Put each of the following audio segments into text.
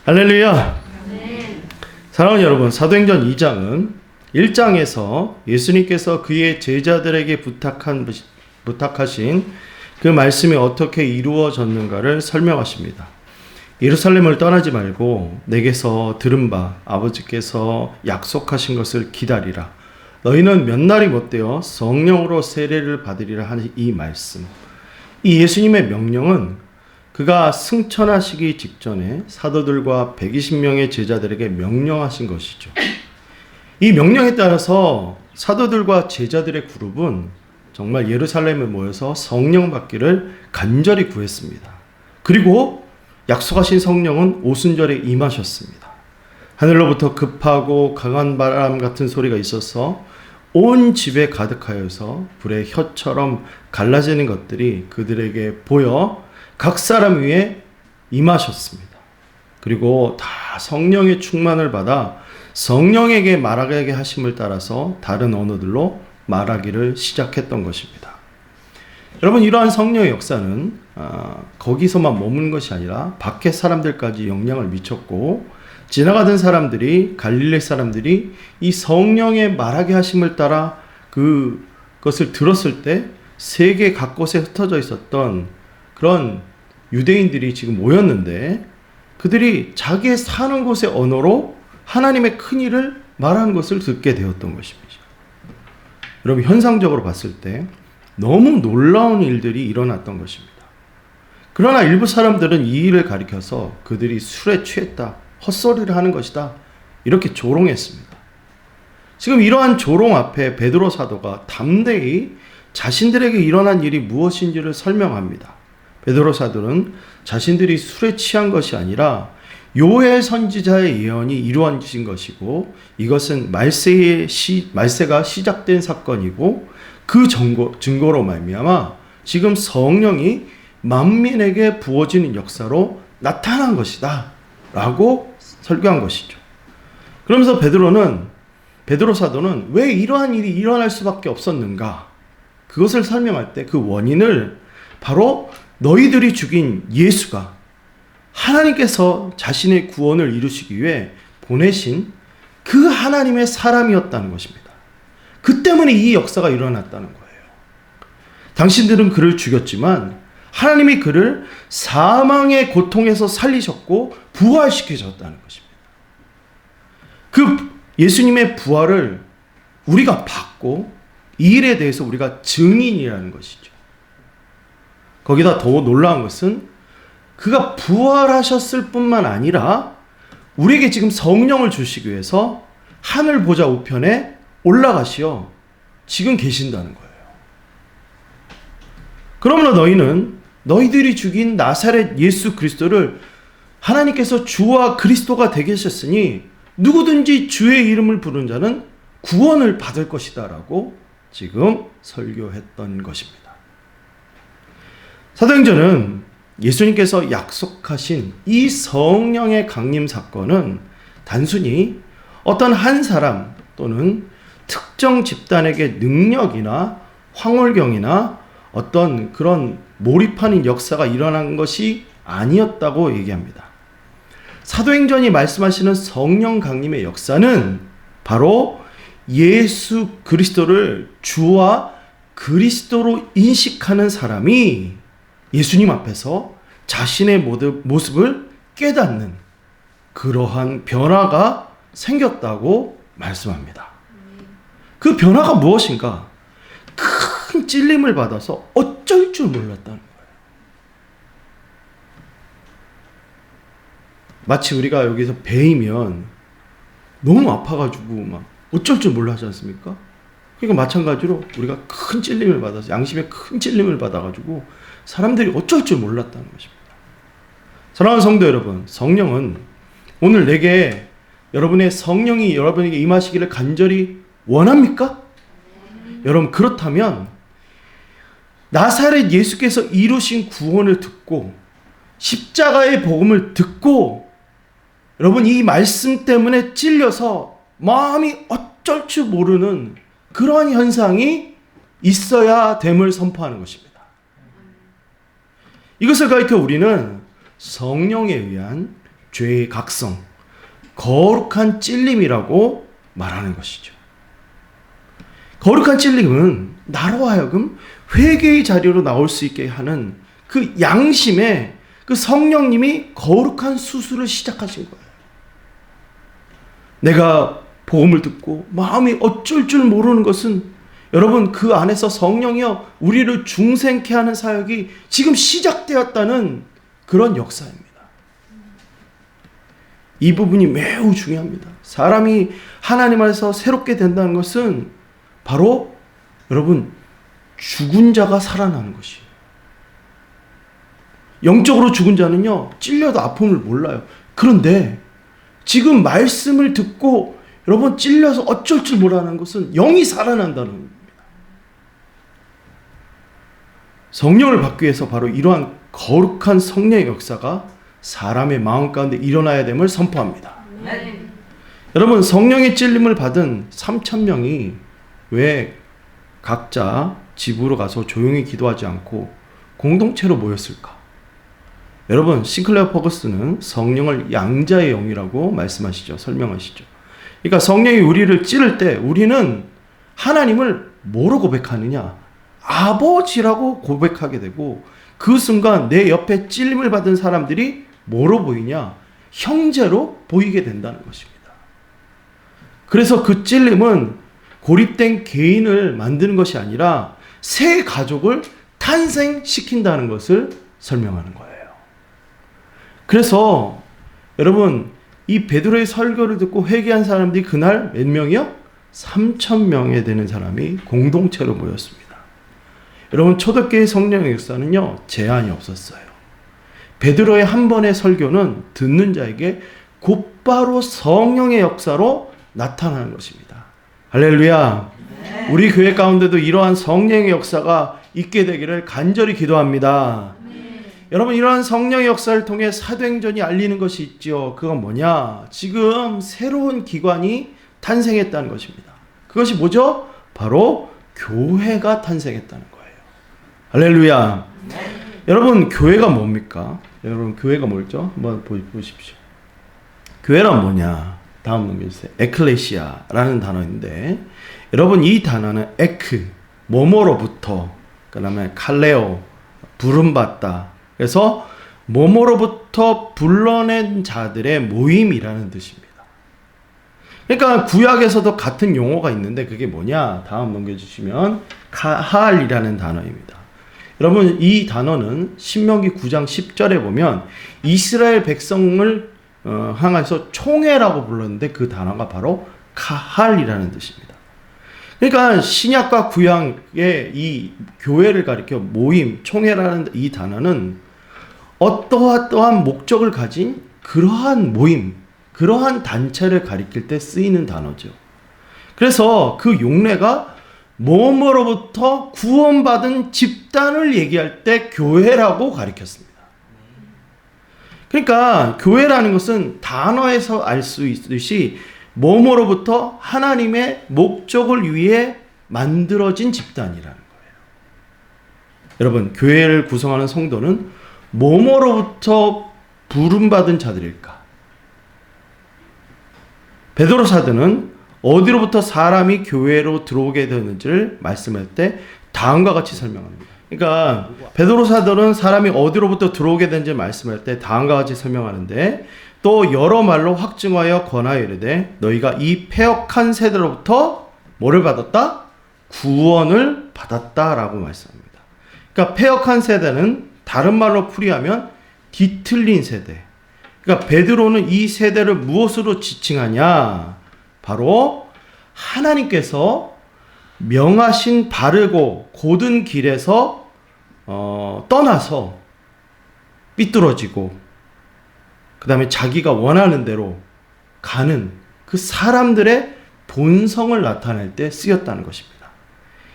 할렐루야. 사랑하는 여러분, 사도행전 2장은 1장에서 예수님께서 그의 제자들에게 부탁하신 그 말씀이 어떻게 이루어졌는가를 설명하십니다. 예루살렘을 떠나지 말고 내게서 들은 바 아버지께서 약속하신 것을 기다리라. 너희는 몇 날이 못되어 성령으로 세례를 받으리라 하는 이 말씀. 이 예수님의 명령은 그가 승천하시기 직전에 사도들과 120명의 제자들에게 명령하신 것이죠. 이 명령에 따라서 사도들과 제자들의 그룹은 정말 예루살렘에 모여서 성령 받기를 간절히 구했습니다. 그리고 약속하신 성령은 오순절에 임하셨습니다. 하늘로부터 급하고 강한 바람 같은 소리가 있어서 온 집에 가득하여서 불의 혀처럼 갈라지는 것들이 그들에게 보여 각 사람 위에 임하셨습니다. 그리고 다 성령의 충만을 받아 성령에게 말하게 하심을 따라서 다른 언어들로 말하기를 시작했던 것입니다. 여러분, 이러한 성령의 역사는 거기서만 머무는 것이 아니라 밖에 사람들까지 영향을 미쳤고, 지나가던 사람들이, 갈릴리 사람들이 이 성령의 말하게 하심을 따라 그것을 들었을 때 세계 각곳에 흩어져 있었던 그런 유대인들이 지금 모였는데, 그들이 자기의 사는 곳의 언어로 하나님의 큰 일을 말하는 것을 듣게 되었던 것입니다. 여러분, 현상적으로 봤을 때 너무 놀라운 일들이 일어났던 것입니다. 그러나 일부 사람들은 이 일을 가리켜서 그들이 술에 취했다, 헛소리를 하는 것이다, 이렇게 조롱했습니다. 지금 이러한 조롱 앞에 베드로 사도가 담대히 자신들에게 일어난 일이 무엇인지를 설명합니다. 베드로 사도는 자신들이 술에 취한 것이 아니라 요엘 선지자의 예언이 이루어진 것이고, 이것은 말세가 시작된 사건이고, 그 증거로 말미암아 지금 성령이 만민에게 부어지는 역사로 나타난 것이다 라고 설교한 것이죠. 그러면서 베드로 사도는 왜 이러한 일이 일어날 수밖에 없었는가, 그것을 설명할 때 그 원인을 바로 너희들이 죽인 예수가 하나님께서 자신의 구원을 이루시기 위해 보내신 그 하나님의 사람이었다는 것입니다. 그 때문에 이 역사가 일어났다는 거예요. 당신들은 그를 죽였지만 하나님이 그를 사망의 고통에서 살리셨고 부활시켜줬다는 것입니다. 그 예수님의 부활을 우리가 받고 이 일에 대해서 우리가 증인이라는 것이죠. 거기다 더 놀라운 것은 그가 부활하셨을 뿐만 아니라 우리에게 지금 성령을 주시기 위해서 하늘 보좌 우편에 올라가시어 지금 계신다는 거예요. 그러므로 너희들이 죽인 나사렛 예수 그리스도를 하나님께서 주와 그리스도가 되게 하셨으니 누구든지 주의 이름을 부르는 자는 구원을 받을 것이다 라고 지금 설교했던 것입니다. 사도행전은 예수님께서 약속하신 이 성령의 강림 사건은 단순히 어떤 한 사람 또는 특정 집단에게 능력이나 황홀경이나 어떤 그런 몰입하는 역사가 일어난 것이 아니었다고 얘기합니다. 사도행전이 말씀하시는 성령 강림의 역사는 바로 예수 그리스도를 주와 그리스도로 인식하는 사람이 예수님 앞에서 자신의 모습을 깨닫는 그러한 변화가 생겼다고 말씀합니다. 그 변화가 무엇인가? 큰 찔림을 받아서 어쩔 줄 몰랐다는 거예요. 마치 우리가 여기서 베이면 너무 아파가지고 막 어쩔 줄 몰라 하지 않습니까? 그러니까 마찬가지로 우리가 큰 찔림을 받아서, 양심에 큰 찔림을 받아가지고 사람들이 어쩔 줄 몰랐다는 것입니다. 사랑하는 성도 여러분, 성령은 오늘 여러분의 성령이 여러분에게 임하시기를 간절히 원합니까? 여러분, 그렇다면 나사렛 예수께서 이루신 구원을 듣고 십자가의 복음을 듣고 여러분 이 말씀 때문에 찔려서 마음이 어쩔 줄 모르는 그러한 현상이 있어야 됨을 선포하는 것입니다. 이것을 가리켜 우리는 성령에 의한 죄의 각성, 거룩한 찔림이라고 말하는 것이죠. 거룩한 찔림은 나로 하여금 회개의 자리로 나올 수 있게 하는 그 양심에 그 성령님이 거룩한 수술을 시작하신 거예요. 내가 복음을 듣고 마음이 어쩔 줄 모르는 것은 여러분 그 안에서 성령이여 우리를 중생케 하는 사역이 지금 시작되었다는 그런 역사입니다. 이 부분이 매우 중요합니다. 사람이 하나님 안에서 새롭게 된다는 것은 바로 여러분 죽은 자가 살아나는 것이에요. 영적으로 죽은 자는요 찔려도 아픔을 몰라요. 그런데 지금 말씀을 듣고 여러분 찔려서 어쩔 줄 모르는 것은 영이 살아난다는 겁니다. 성령을 받기 위해서 바로 이러한 거룩한 성령의 역사가 사람의 마음 가운데 일어나야 됨을 선포합니다. 여러분 성령의 찔림을 받은 3,000명이 왜 각자 집으로 가서 조용히 기도하지 않고 공동체로 모였을까? 여러분 싱클레어 퍼거스는 성령을 양자의 영이라고 말씀하시죠. 설명하시죠. 그러니까 성령이 우리를 찌를 때 우리는 하나님을 뭐로 고백하느냐? 아버지라고 고백하게 되고 그 순간 내 옆에 찔림을 받은 사람들이 뭐로 보이냐? 형제로 보이게 된다는 것입니다. 그래서 그 찔림은 고립된 개인을 만드는 것이 아니라 새 가족을 탄생시킨다는 것을 설명하는 거예요. 그래서 여러분 이 베드로의 설교를 듣고 회개한 사람들이 그날 몇 명이요? 3,000명에 되는 사람이 공동체로 모였습니다. 여러분 초대교회 성령의 역사는요 제한이 없었어요. 베드로의 한 번의 설교는 듣는 자에게 곧바로 성령의 역사로 나타나는 것입니다. 할렐루야. 네. 우리 교회 가운데도 이러한 성령의 역사가 있게 되기를 간절히 기도합니다. 여러분 이러한 성령의 역사를 통해 사도행전이 알리는 것이 있죠. 그건 뭐냐? 지금 새로운 기관이 탄생했다는 것입니다. 그것이 뭐죠? 바로 교회가 탄생했다는 거예요. 할렐루야. 여러분 교회가 뭡니까? 여러분 교회가 뭐죠? 한번 보십시오. 교회란 뭐냐? 다음 넘겨주세요. 에클레시아라는 단어인데 여러분 이 단어는 에크, 뭐뭐로부터, 그 다음에 칼레오, 부름받다. 그래서 뭐뭐로부터 불러낸 자들의 모임이라는 뜻입니다. 그러니까 구약에서도 같은 용어가 있는데 그게 뭐냐? 다음 넘겨주시면 카할이라는 단어입니다. 여러분 이 단어는 신명기 9장 10절에 보면 이스라엘 백성을 향해서 총회라고 불렀는데 그 단어가 바로 카할이라는 뜻입니다. 그러니까 신약과 구약의 이 교회를 가리켜 모임, 총회라는 이 단어는 어떠한 목적을 가진 그러한 모임, 그러한 단체를 가리킬 때 쓰이는 단어죠. 그래서 그 용례가 뭐뭐로부터 구원받은 집단을 얘기할 때 교회라고 가리켰습니다. 그러니까 교회라는 것은 단어에서 알 수 있듯이 뭐뭐로부터 하나님의 목적을 위해 만들어진 집단이라는 거예요. 여러분 교회를 구성하는 성도는 뭐뭐로부터 부름받은 자들일까? 베드로 사도는 어디로부터 사람이 교회로 들어오게 되는지를 말씀할 때 다음과 같이 설명합니다. 그러니까 베드로 사도는 사람이 어디로부터 들어오게 되는지 말씀할 때 다음과 같이 설명하는데 또 여러 말로 확증하여 권하여 이르되 너희가 이 패역한 세대로부터 뭐를 받았다? 구원을 받았다라고 말씀합니다. 그러니까 패역한 세대는 다른 말로 풀이하면 뒤틀린 세대. 그러니까 베드로는 이 세대를 무엇으로 지칭하냐? 바로 하나님께서 명하신 바르고 곧은 길에서 떠나서 삐뚤어지고 그 다음에 자기가 원하는 대로 가는 그 사람들의 본성을 나타낼 때 쓰였다는 것입니다.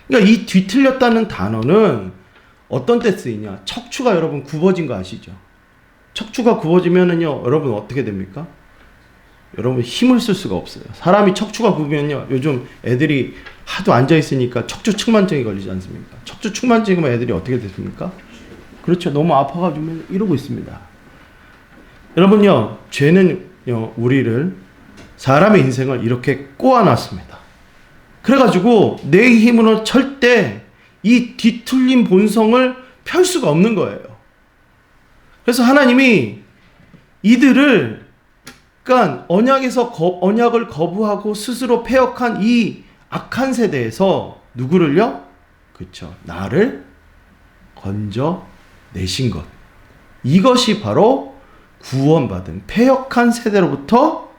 그러니까 이 뒤틀렸다는 단어는 어떤 때 쓰이냐? 척추가 여러분 굽어진 거 아시죠? 척추가 굽어지면은요, 여러분 어떻게 됩니까? 여러분 힘을 쓸 수가 없어요. 사람이 척추가 굽으면요, 요즘 애들이 하도 앉아있으니까 척추 측만증이 걸리지 않습니까? 척추 측만증이면 애들이 어떻게 됐습니까? 그렇죠. 너무 아파가지고 이러고 있습니다. 여러분요, 죄는요, 우리를, 사람의 인생을 이렇게 꼬아놨습니다. 그래가지고 내 힘으로 절대 이 뒤틀린 본성을 펼 수가 없는 거예요. 그래서 하나님이 이들을, 그러니까 언약을 거부하고 스스로 패역한 이 악한 세대에서 누구를요? 그렇죠. 나를 건져 내신 것. 이것이 바로 구원받은, 패역한 세대로부터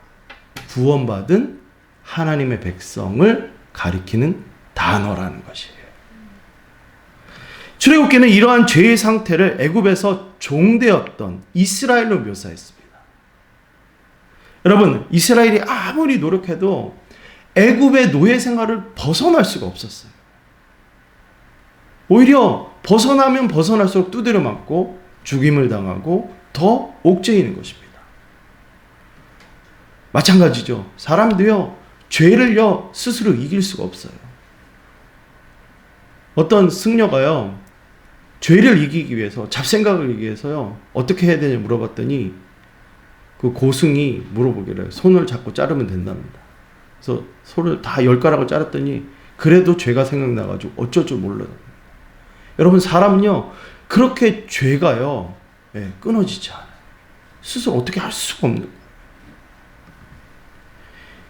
구원받은 하나님의 백성을 가리키는 단어라는 것이에요. 출애굽기는 이러한 죄의 상태를 애굽에서 종되었던 이스라엘로 묘사했습니다. 여러분, 이스라엘이 아무리 노력해도 애굽의 노예 생활을 벗어날 수가 없었어요. 오히려 벗어나면 벗어날수록 두드려 맞고 죽임을 당하고 더 옥죄이는 것입니다. 마찬가지죠. 사람도요, 죄를요, 스스로 이길 수가 없어요. 어떤 승려가요, 죄를 이기기 위해서, 잡생각을 이기기 위해서요, 어떻게 해야 되냐 물어봤더니 그 고승이 물어보기를 손을 잡고 자르면 된답니다. 그래서 손을 다 10가락을 자랐더니 그래도 죄가 생각나가지고 어쩔 줄 몰라요. 여러분, 사람은요, 그렇게 죄가요, 끊어지지 않아요. 스스로 어떻게 할 수가 없는 거예요.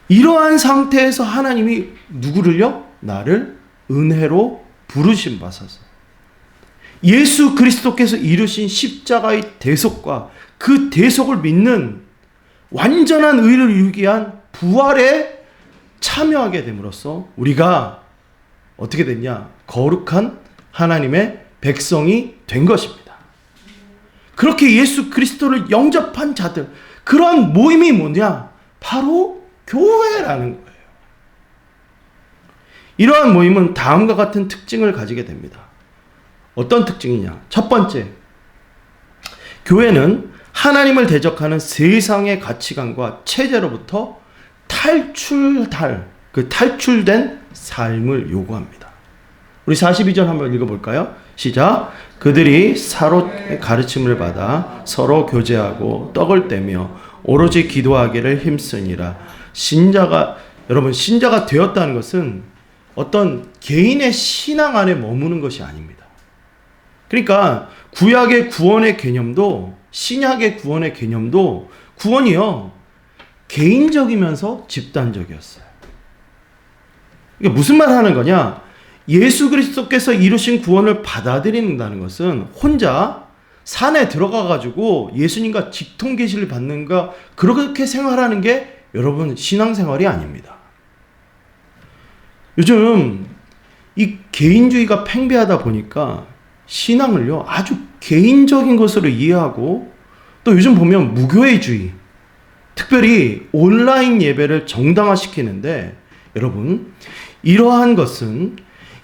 이러한 상태에서 하나님이 누구를요? 나를 은혜로 부르신 바사서. 예수 그리스도께서 이루신 십자가의 대속과 그 대속을 믿는 완전한 의를 이루기 위한 부활에 참여하게 됨으로써 우리가 어떻게 됐냐? 거룩한 하나님의 백성이 된 것입니다. 그렇게 예수 그리스도를 영접한 자들, 그런 모임이 뭐냐? 바로 교회라는 거예요. 이러한 모임은 다음과 같은 특징을 가지게 됩니다. 어떤 특징이냐? 첫 번째, 교회는 하나님을 대적하는 세상의 가치관과 체제로부터 탈출된 삶을 요구합니다. 우리 42절 한번 읽어볼까요? 시작. 그들이 사롯의 가르침을 받아 서로 교제하고 떡을 떼며 오로지 기도하기를 힘쓰니라. 여러분, 신자가 되었다는 것은 어떤 개인의 신앙 안에 머무는 것이 아닙니다. 그러니까 구약의 구원의 개념도, 신약의 구원의 개념도, 구원이요, 개인적이면서 집단적이었어요. 이게 무슨 말 하는 거냐? 예수 그리스도께서 이루신 구원을 받아들인다는 것은 혼자 산에 들어가가지고 예수님과 직통계시를 받는가, 그렇게 생활하는 게 여러분 신앙생활이 아닙니다. 요즘 이 개인주의가 팽배하다 보니까 신앙을요, 아주 개인적인 것으로 이해하고, 또 요즘 보면 무교회주의, 특별히 온라인 예배를 정당화시키는데, 여러분, 이러한 것은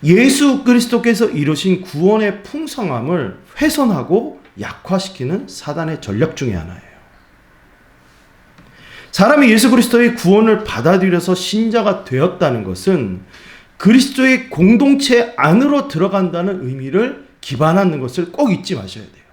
예수 그리스도께서 이루신 구원의 풍성함을 훼손하고 약화시키는 사단의 전략 중에 하나예요. 사람이 예수 그리스도의 구원을 받아들여서 신자가 되었다는 것은 그리스도의 공동체 안으로 들어간다는 의미를 기반하는 것을 꼭 잊지 마셔야 돼요.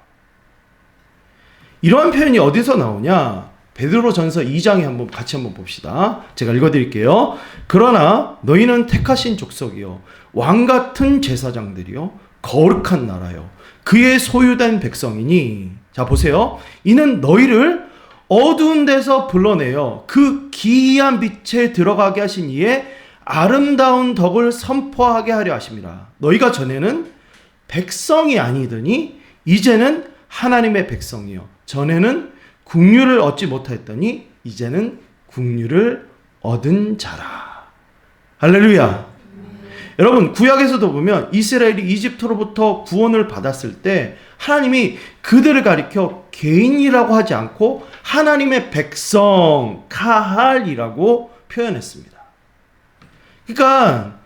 이러한 표현이 어디서 나오냐? 베드로전서 2장에 같이 한번 봅시다. 제가 읽어드릴게요. 그러나 너희는 택하신 족속이요, 왕같은 제사장들이요, 거룩한 나라요, 그의 소유된 백성이니. 자, 보세요. 이는 너희를 어두운 데서 불러내어 그 기이한 빛에 들어가게 하신 이의 아름다운 덕을 선포하게 하려 하심이라. 너희가 전에는 백성이 아니더니 이제는 하나님의 백성이요, 전에는 국류를 얻지 못하였더니 이제는 국류를 얻은 자라. 할렐루야. 여러분, 구약에서도 보면 이스라엘이 이집트로부터 구원을 받았을 때 하나님이 그들을 가리켜 개인이라고 하지 않고 하나님의 백성, 카할이라고 표현했습니다. 그러니까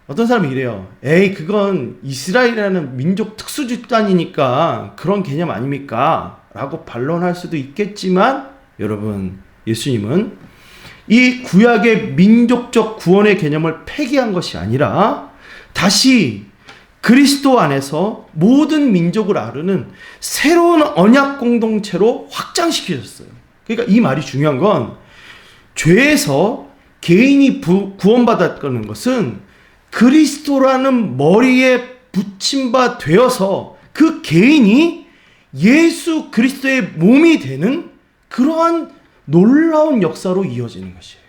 어떤 사람이 이래요. 에이, 그건 이스라엘이라는 민족 특수 집단이니까 그런 개념 아닙니까? 라고 반론할 수도 있겠지만, 여러분, 예수님은 이 구약의 민족적 구원의 개념을 폐기한 것이 아니라 다시 그리스도 안에서 모든 민족을 아르는 새로운 언약 공동체로 확장시키셨어요. 그러니까 이 말이 중요한 건 죄에서 개인이 구원받았다는 것은 그리스도라는 머리에 붙임 바 되어서 그 개인이 예수 그리스도의 몸이 되는 그러한 놀라운 역사로 이어지는 것이에요.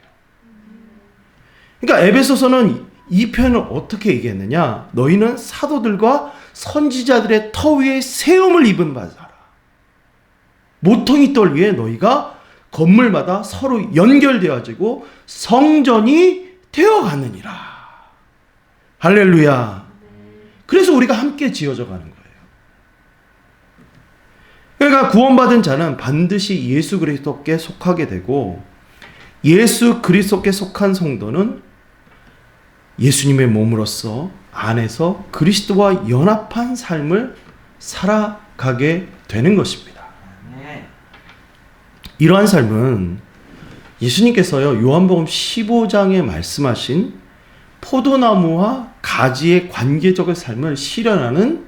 그러니까 에베소서는 이 표현을 어떻게 얘기했느냐? 너희는 사도들과 선지자들의 터 위에 세움을 입은 바라. 모퉁이 돌 위에 너희가 건물마다 서로 연결되어지고 성전이 되어가느니라. 할렐루야. 그래서 우리가 함께 지어져 가는 거예요. 그러니까 구원받은 자는 반드시 예수 그리스도께 속하게 되고, 예수 그리스도께 속한 성도는 예수님의 몸으로서 안에서 그리스도와 연합한 삶을 살아가게 되는 것입니다. 이러한 삶은 예수님께서요, 요한복음 15장에 말씀하신 포도나무와 가지의 관계적인 삶을 실현하는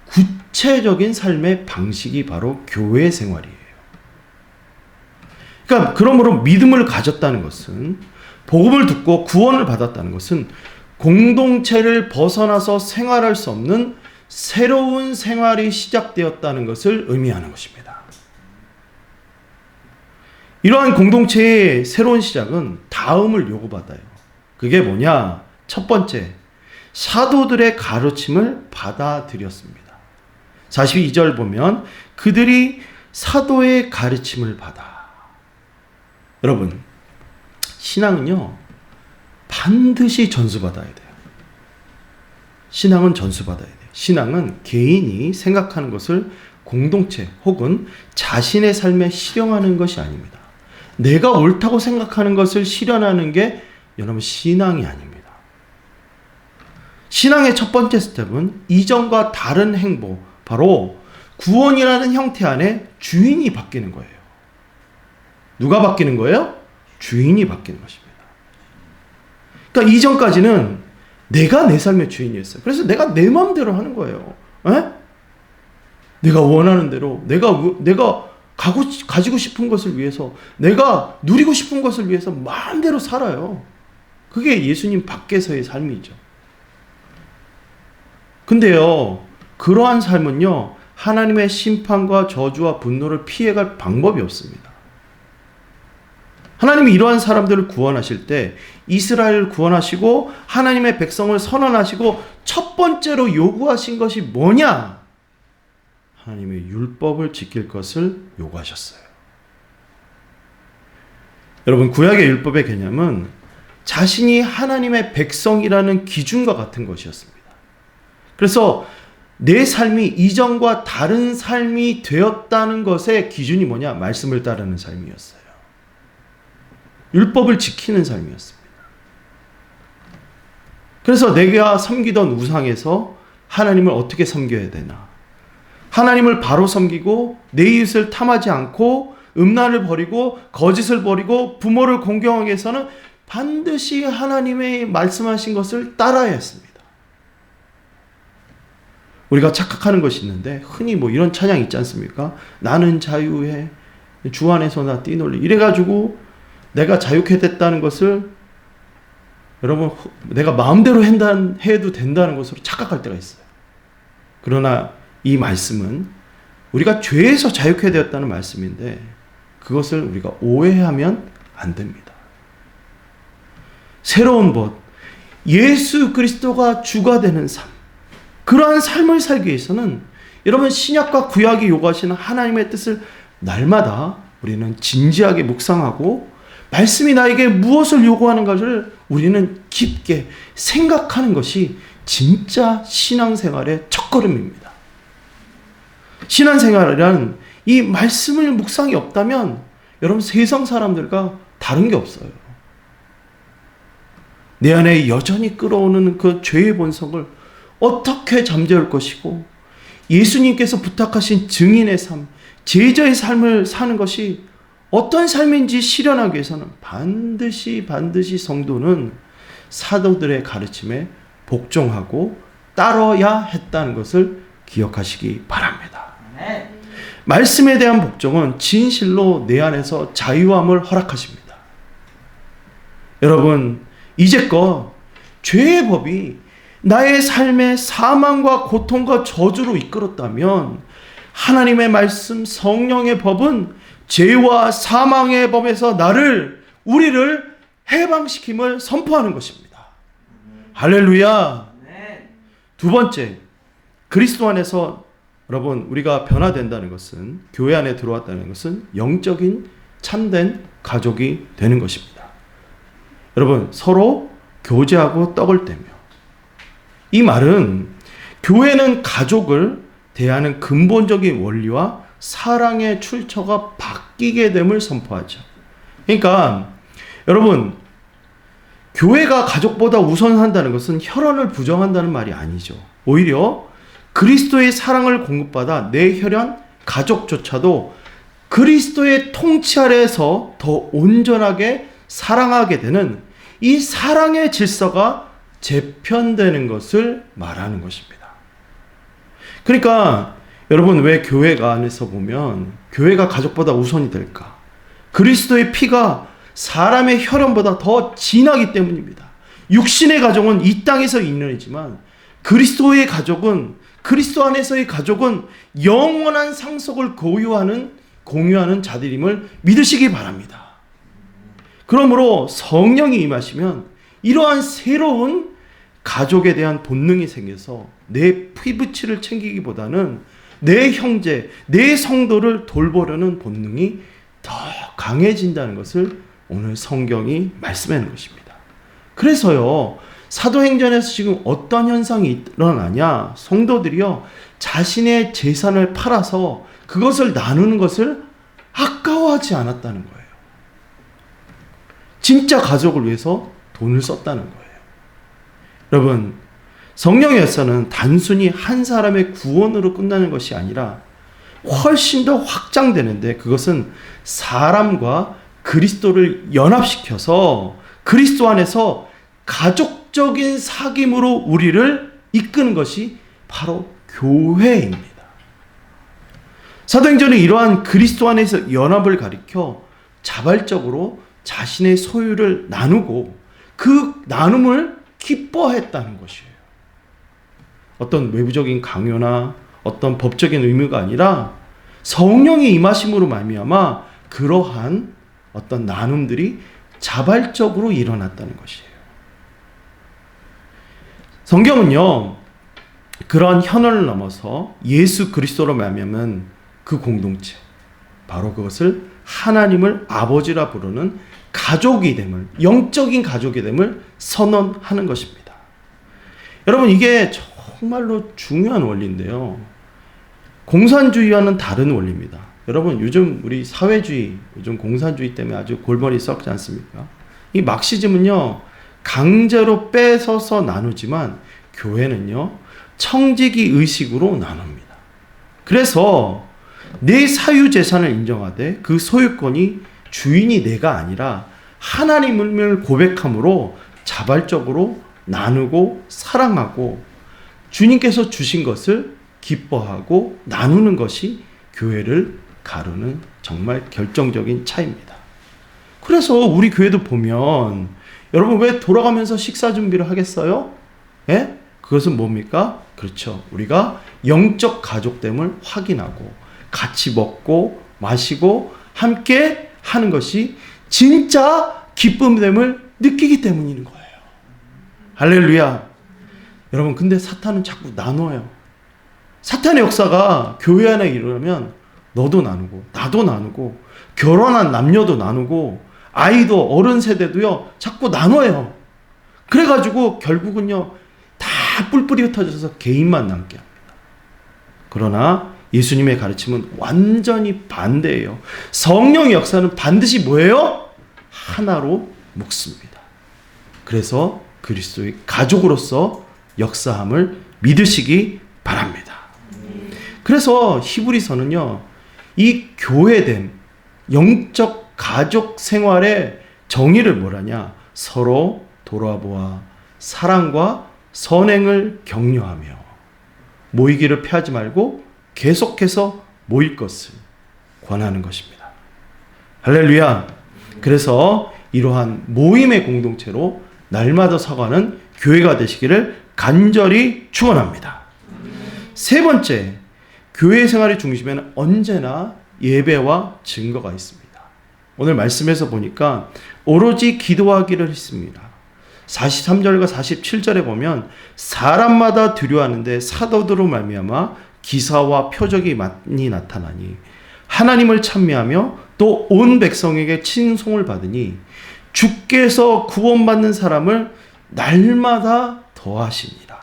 구체적인 삶의 방식이 바로 교회 생활이에요. 그러니까 그러므로 믿음을 가졌다는 것은, 복음을 듣고 구원을 받았다는 것은 공동체를 벗어나서 생활할 수 없는 새로운 생활이 시작되었다는 것을 의미하는 것입니다. 이러한 공동체의 새로운 시작은 다음을 요구받아요. 그게 뭐냐? 첫 번째, 사도들의 가르침을 받아들였습니다. 42절 보면 그들이 사도의 가르침을 받아. 여러분, 신앙은요, 반드시 전수받아야 돼요. 신앙은 전수받아야 돼요. 신앙은 개인이 생각하는 것을 공동체 혹은 자신의 삶에 실현하는 것이 아닙니다. 내가 옳다고 생각하는 것을 실현하는 게 여러분 신앙이 아닙니다. 신앙의 첫 번째 스텝은 이전과 다른 행보, 바로 구원이라는 형태 안에 주인이 바뀌는 거예요. 누가 바뀌는 거예요? 주인이 바뀌는 것입니다. 그러니까 이전까지는 내가 내 삶의 주인이었어요. 그래서 내가 내 마음대로 하는 거예요. 에? 내가 원하는 대로, 내가 가지고 싶은 것을 위해서, 내가 누리고 싶은 것을 위해서 마음대로 살아요. 그게 예수님 밖에서의 삶이죠. 근데요, 그러한 삶은요, 하나님의 심판과 저주와 분노를 피해갈 방법이 없습니다. 하나님이 이러한 사람들을 구원하실 때 이스라엘을 구원하시고 하나님의 백성을 선언하시고 첫 번째로 요구하신 것이 뭐냐? 하나님의 율법을 지킬 것을 요구하셨어요. 여러분, 구약의 율법의 개념은 자신이 하나님의 백성이라는 기준과 같은 것이었습니다. 그래서 내 삶이 이전과 다른 삶이 되었다는 것의 기준이 뭐냐? 말씀을 따르는 삶이었어요. 율법을 지키는 삶이었습니다. 그래서 내가 섬기던 우상에서 하나님을 어떻게 섬겨야 되나? 하나님을 바로 섬기고 내 이웃을 탐하지 않고 음란을 버리고 거짓을 버리고 부모를 공경하기 위해서는 반드시 하나님의 말씀하신 것을 따라야 했습니다. 우리가 착각하는 것이 있는데, 흔히 뭐 이런 찬양 있지 않습니까? 나는 자유해, 주 안에서 나 뛰놀리, 이래가지고 내가 자유케 됐다는 것을 여러분, 내가 마음대로 해도 된다는 것으로 착각할 때가 있어요. 그러나 이 말씀은 우리가 죄에서 자유케 되었다는 말씀인데, 그것을 우리가 오해하면 안 됩니다. 새로운 법, 예수 그리스도가 주가 되는 삶, 그러한 삶을 살기 위해서는 여러분, 신약과 구약이 요구하시는 하나님의 뜻을 날마다 우리는 진지하게 묵상하고, 말씀이 나에게 무엇을 요구하는가를 우리는 깊게 생각하는 것이 진짜 신앙생활의 첫걸음입니다. 신앙생활이란 이 말씀을 묵상이 없다면 여러분, 세상 사람들과 다른 게 없어요. 내 안에 여전히 끌어오는 그 죄의 본성을 어떻게 잠재울 것이고, 예수님께서 부탁하신 증인의 삶, 제자의 삶을 사는 것이 어떤 삶인지 실현하기 위해서는 반드시 성도는 사도들의 가르침에 복종하고 따라야 했다는 것을 기억하시기 바랍니다. 말씀에 대한 복종은 진실로 내 안에서 자유함을 허락하십니다. 여러분, 이제껏 죄의 법이 나의 삶에 사망과 고통과 저주로 이끌었다면 하나님의 말씀 성령의 법은 죄와 사망의 법에서 우리를 해방시킴을 선포하는 것입니다. 할렐루야. 두 번째, 그리스도 안에서 여러분 우리가 변화된다는 것은, 교회 안에 들어왔다는 것은 영적인 참된 가족이 되는 것입니다. 여러분, 서로 교제하고 떡을 떼며, 이 말은 교회는 가족을 대하는 근본적인 원리와 사랑의 출처가 바뀌게 됨을 선포하죠. 그러니까 여러분, 교회가 가족보다 우선한다는 것은 혈연을 부정한다는 말이 아니죠. 오히려 그리스도의 사랑을 공급받아 내 혈연 가족조차도 그리스도의 통치 아래에서 더 온전하게 사랑하게 되는 이 사랑의 질서가 재편되는 것을 말하는 것입니다. 그러니까 여러분, 왜 교회가 안에서 보면 교회가 가족보다 우선이 될까? 그리스도의 피가 사람의 혈연보다 더 진하기 때문입니다. 육신의 가족은 이 땅에서 인연이지만 그리스도의 가족은, 그리스도 안에서의 가족은 영원한 상속을 공유하는 자들임을 믿으시기 바랍니다. 그러므로 성령이 임하시면 이러한 새로운 가족에 대한 본능이 생겨서 내 피부치를 챙기기보다는 내 형제, 내 성도를 돌보려는 본능이 더 강해진다는 것을 오늘 성경이 말씀하는 것입니다. 그래서요, 사도행전에서 지금 어떤 현상이 일어나냐? 성도들이요, 자신의 재산을 팔아서 그것을 나누는 것을 아까워하지 않았다는 거예요. 진짜 가족을 위해서 돈을 썼다는 거예요. 여러분, 성령의 역사는 단순히 한 사람의 구원으로 끝나는 것이 아니라 훨씬 더 확장되는데, 그것은 사람과 그리스도를 연합시켜서 그리스도 안에서 가족적인 사귐으로 우리를 이끄는 것이 바로 교회입니다. 사도행전은 이러한 그리스도 안에서 연합을 가리켜 자발적으로 자신의 소유를 나누고 그 나눔을 기뻐했다는 것이에요. 어떤 외부적인 강요나 어떤 법적인 의무가 아니라 성령의 임하심으로 말미암아 그러한 어떤 나눔들이 자발적으로 일어났다는 것이에요. 성경은요, 그런 현원을 넘어서 예수 그리스도로 말미암은 그 공동체, 바로 그것을 하나님을 아버지라 부르는 가족이 됨을, 영적인 가족이 됨을 선언하는 것입니다. 여러분, 이게 정말로 중요한 원리인데요, 공산주의와는 다른 원리입니다. 여러분, 요즘 우리 사회주의, 요즘 공산주의 때문에 아주 골머리 썩지 않습니까? 이 막시즘은요, 강제로 뺏어서 나누지만 교회는요, 청지기 의식으로 나눕니다. 그래서 내 사유재산을 인정하되 그 소유권이 주인이 내가 아니라 하나님을 고백함으로 자발적으로 나누고 사랑하고 주님께서 주신 것을 기뻐하고 나누는 것이 교회를 가르는 정말 결정적인 차이입니다. 그래서 우리 교회도 보면, 여러분, 왜 돌아가면서 식사 준비를 하겠어요? 예? 그것은 뭡니까? 그렇죠. 우리가 영적 가족됨을 확인하고 같이 먹고 마시고 함께 하는 것이 진짜 기쁨됨을 느끼기 때문인 거예요. 할렐루야. 여러분, 근데 사탄은 자꾸 나눠요. 사탄의 역사가 교회 안에 일어나면 너도 나누고 나도 나누고 결혼한 남녀도 나누고 아이도 어른 세대도요 자꾸 나눠요. 그래가지고 결국은요 다 뿔뿔이 흩어져서 개인만 남게 합니다. 그러나 예수님의 가르침은 완전히 반대예요. 성령의 역사는 반드시 뭐예요? 하나로 묶습니다. 그래서 그리스도의 가족으로서 역사함을 믿으시기 바랍니다. 그래서 히브리서는요, 이 교회됨, 영적 가족 생활의 정의를 뭐라냐? 서로 돌아보아 사랑과 선행을 격려하며 모이기를 피하지 말고 계속해서 모일 것을 권하는 것입니다. 할렐루야. 그래서 이러한 모임의 공동체로 날마다 서가는 교회가 되시기를 간절히 축원합니다. 세 번째, 교회 생활의 중심에는 언제나 예배와 증거가 있습니다. 오늘 말씀에서 보니까 오로지 기도하기를 했습니다. 43절과 47절에 보면 사람마다 두려워하는데 사도들로 말미암아 기사와 표적이 많이 나타나니 하나님을 찬미하며 또 온 백성에게 칭송을 받으니 주께서 구원받는 사람을 날마다 더하시니라.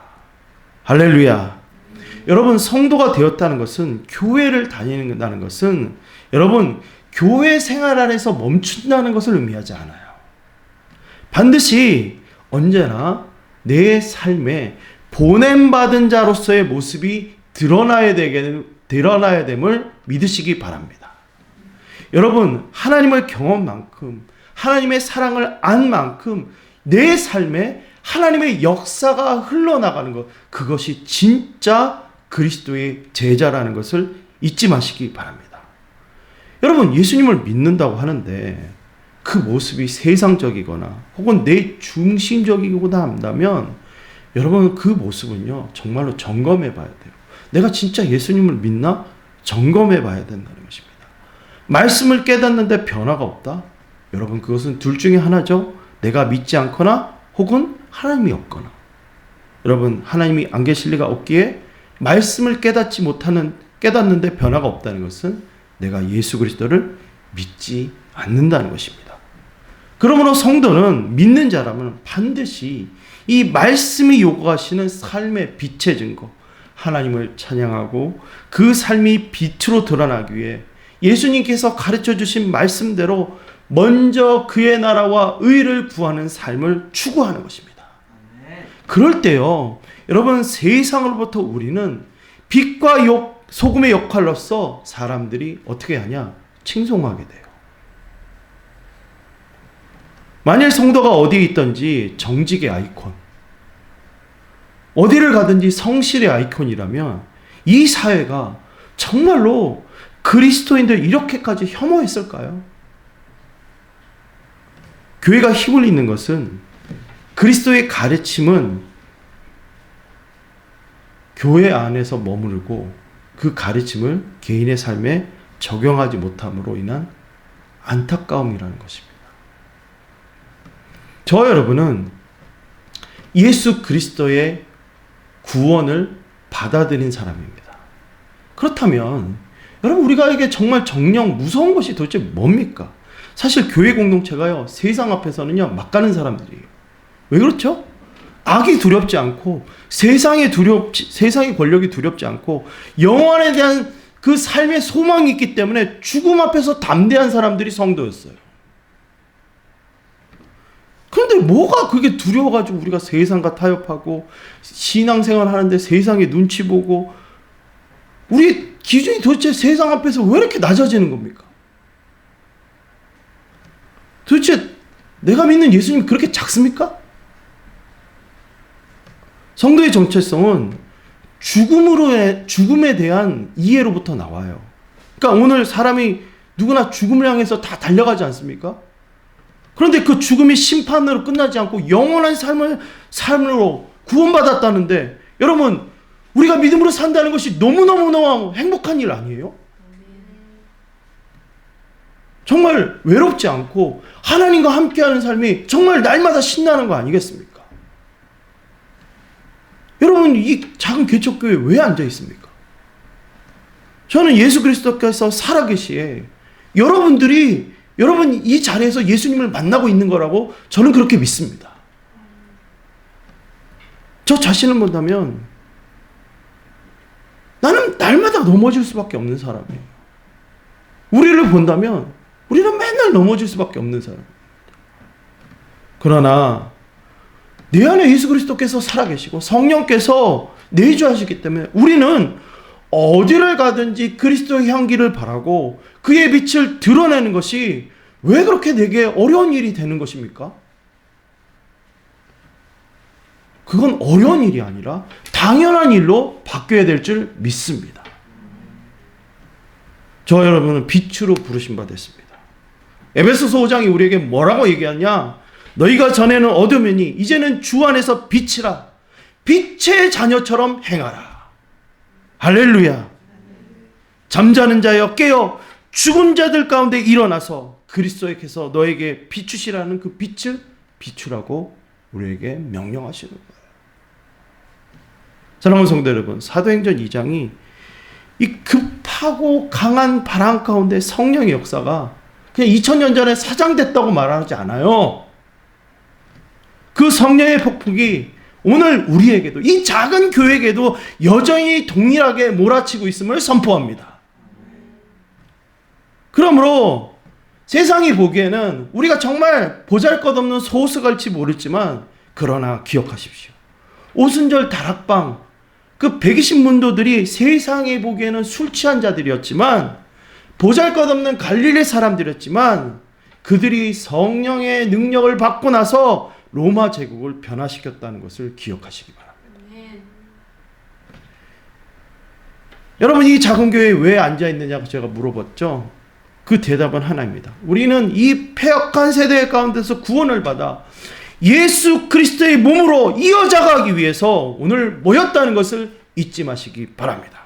할렐루야. 여러분, 성도가 되었다는 것은, 교회를 다니는다는 것은 여러분 교회 생활 안에서 멈춘다는 것을 의미하지 않아요. 반드시 언제나 내 삶에 보냄받은 자로서의 모습이 드러나야 됨을 믿으시기 바랍니다. 여러분, 하나님을 경험한 만큼, 하나님의 사랑을 안 만큼 내 삶에 하나님의 역사가 흘러나가는 것, 그것이 진짜 그리스도의 제자라는 것을 잊지 마시기 바랍니다. 여러분, 예수님을 믿는다고 하는데 그 모습이 세상적이거나 혹은 내 중심적이거나 한다면 여러분, 그 모습은요 정말로 점검해 봐야 돼요. 내가 진짜 예수님을 믿나? 점검해 봐야 된다는 것입니다. 말씀을 깨닫는데 변화가 없다? 여러분, 그것은 둘 중에 하나죠. 내가 믿지 않거나 혹은 하나님이 없거나. 여러분, 하나님이 안 계실 리가 없기에 말씀을 깨닫는데 변화가 없다는 것은 내가 예수 그리스도를 믿지 않는다는 것입니다. 그러므로 성도는, 믿는 자라면 반드시 이 말씀이 요구하시는 삶의 빛의 증거, 하나님을 찬양하고 그 삶이 빛으로 드러나기 위해 예수님께서 가르쳐 주신 말씀대로 먼저 그의 나라와 의를 구하는 삶을 추구하는 것입니다. 그럴 때요, 여러분, 세상으로부터 우리는 빛과 소금의 역할로서 사람들이 어떻게 하냐? 칭송하게 돼요. 만일 성도가 어디에 있든지 정직의 아이콘, 어디를 가든지 성실의 아이콘이라면 이 사회가 정말로 그리스도인들 이렇게까지 혐오했을까요? 교회가 힘을 잃는 것은, 그리스도의 가르침은 교회 안에서 머무르고 그 가르침을 개인의 삶에 적용하지 못함으로 인한 안타까움이라는 것입니다. 저 여러분은 예수 그리스도의 구원을 받아들인 사람입니다. 그렇다면 여러분, 우리가 이게 정말 정령 무서운 것이 도대체 뭡니까? 사실 교회 공동체가요, 세상 앞에서는요 막 가는 사람들이에요. 왜 그렇죠? 악이 두렵지 않고 세상의 권력이 두렵지 않고 영원에 대한 그 삶의 소망이 있기 때문에 죽음 앞에서 담대한 사람들이 성도였어요. 그런데 뭐가 그게 두려워가지고 우리가 세상과 타협하고 신앙생활 하는데 세상의 눈치 보고, 우리 기준이 도대체 세상 앞에서 왜 이렇게 낮아지는 겁니까? 도대체 내가 믿는 예수님이 그렇게 작습니까? 성도의 정체성은 죽음에 대한 이해로부터 나와요. 그러니까 오늘 사람이 누구나 죽음을 향해서 다 달려가지 않습니까? 그런데 그 죽음이 심판으로 끝나지 않고 영원한 삶으로 구원받았다는데, 여러분, 우리가 믿음으로 산다는 것이 너무너무 행복한 일 아니에요? 정말 외롭지 않고 하나님과 함께하는 삶이 정말 날마다 신나는 거 아니겠습니까? 여러분, 이 작은 개척교회에 왜 앉아 있습니까? 저는 예수 그리스도께서 살아계시에 여러분 이 자리에서 예수님을 만나고 있는 거라고 저는 그렇게 믿습니다. 저 자신을 본다면 나는 날마다 넘어질 수밖에 없는 사람이에요. 우리를 본다면 우리는 맨날 넘어질 수밖에 없는 사람입니다. 그러나 내 안에 예수 그리스도께서 살아계시고 성령께서 내주하시기 때문에 우리는 어디를 가든지 그리스도의 향기를 바라고 그의 빛을 드러내는 것이 왜 그렇게 내게 어려운 일이 되는 것입니까? 그건 어려운 일이 아니라 당연한 일로 바뀌어야 될 줄 믿습니다. 저 여러분은 빛으로 부르신 바 됐습니다. 에베소서 5장이 우리에게 뭐라고 얘기하냐? 너희가 전에는 어둠이니 이제는 주 안에서 빛이라. 빛의 자녀처럼 행하라. 할렐루야. 잠자는 자여 깨어 죽은 자들 가운데 일어나서 그리스도께서 너에게 비추시라는 그 빛을 비추라고 우리에게 명령하시는 거예요. 사랑하는 성도 여러분, 사도행전 2장이 이 급하고 강한 바람 가운데 성령의 역사가 그냥 2000년 전에 사장됐다고 말하지 않아요. 그 성령의 폭풍이 오늘 우리에게도, 이 작은 교회에게도 여전히 동일하게 몰아치고 있음을 선포합니다. 그러므로 세상이 보기에는 우리가 정말 보잘것없는 소스갈지 모르지만, 그러나 기억하십시오. 오순절 다락방 그 120문도들이 세상에 보기에는 술 취한 자들이었지만, 보잘것없는 갈릴리 사람들이었지만, 그들이 성령의 능력을 받고 나서 로마 제국을 변화시켰다는 것을 기억하시기 바랍니다. 여러분, 이 작은 교회에 왜 앉아있느냐고 제가 물어봤죠. 그 대답은 하나입니다. 우리는 이 패역한 세대 가운데서 구원을 받아 예수 그리스도의 몸으로 이어져가기 위해서 오늘 모였다는 것을 잊지 마시기 바랍니다.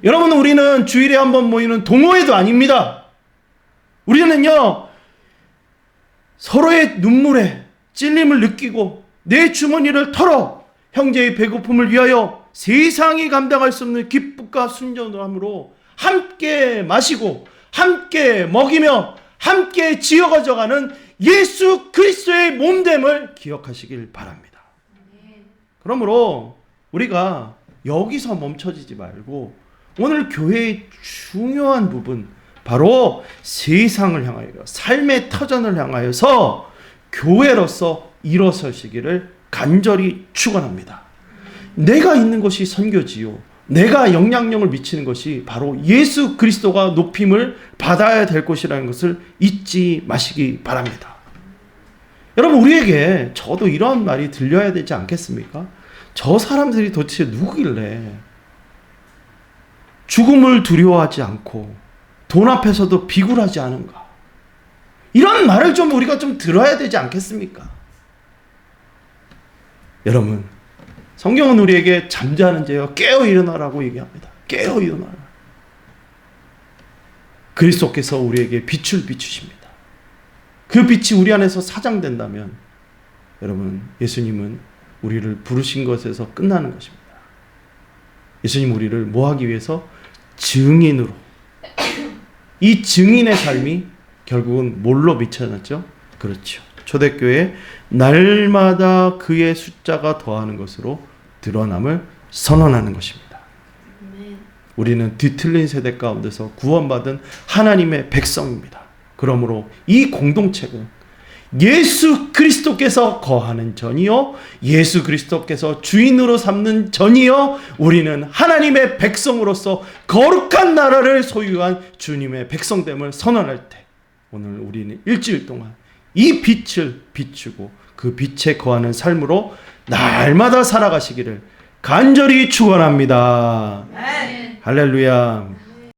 여러분, 우리는 주일에 한번 모이는 동호회도 아닙니다. 우리는요, 서로의 눈물에 찔림을 느끼고 내 주머니를 털어 형제의 배고픔을 위하여 세상이 감당할 수 없는 기쁨과 순전함으로 함께 마시고 함께 먹이며 함께 지어가져가는 예수 그리스도의 몸됨을 기억하시길 바랍니다. 그러므로 우리가 여기서 멈춰지지 말고 오늘 교회의 중요한 부분, 바로 세상을 향하여, 삶의 터전을 향하여서 교회로서 일어서시기를 간절히 축원합니다. 내가 있는 것이 선교지요, 내가 영향력을 미치는 것이 바로 예수 그리스도가 높임을 받아야 될 것이라는 것을 잊지 마시기 바랍니다. 여러분, 우리에게 저도 이런 말이 들려야 되지 않겠습니까? 저 사람들이 도대체 누구길래 죽음을 두려워하지 않고 돈 앞에서도 비굴하지 않은가? 이런 말을 좀 우리가 좀 들어야 되지 않겠습니까? 여러분, 성경은 우리에게 잠자는 자여 깨어 일어나라고 얘기합니다. 깨어 일어나라. 그리스도께서 우리에게 빛을 비추십니다. 그 빛이 우리 안에서 사장된다면 여러분, 예수님은 우리를 부르신 것에서 끝나는 것입니다. 예수님 우리를 뭐 하기 위해서? 증인으로. 이 증인의 삶이 결국은 뭘로 비춰졌죠? 그렇죠. 초대교회 날마다 그의 숫자가 더하는 것으로 드러남을 선언하는 것입니다. 우리는 뒤틀린 세대 가운데서 구원받은 하나님의 백성입니다. 그러므로 이 공동체는 예수 그리스도께서 거하는 전이요, 예수 그리스도께서 주인으로 삼는 전이요, 우리는 하나님의 백성으로서 거룩한 나라를 소유한 주님의 백성됨을 선언할 때, 오늘 우리는 일주일 동안 이 빛을 비추고 그 빛에 거하는 삶으로 날마다 살아가시기를 간절히 축원합니다. 할렐루야.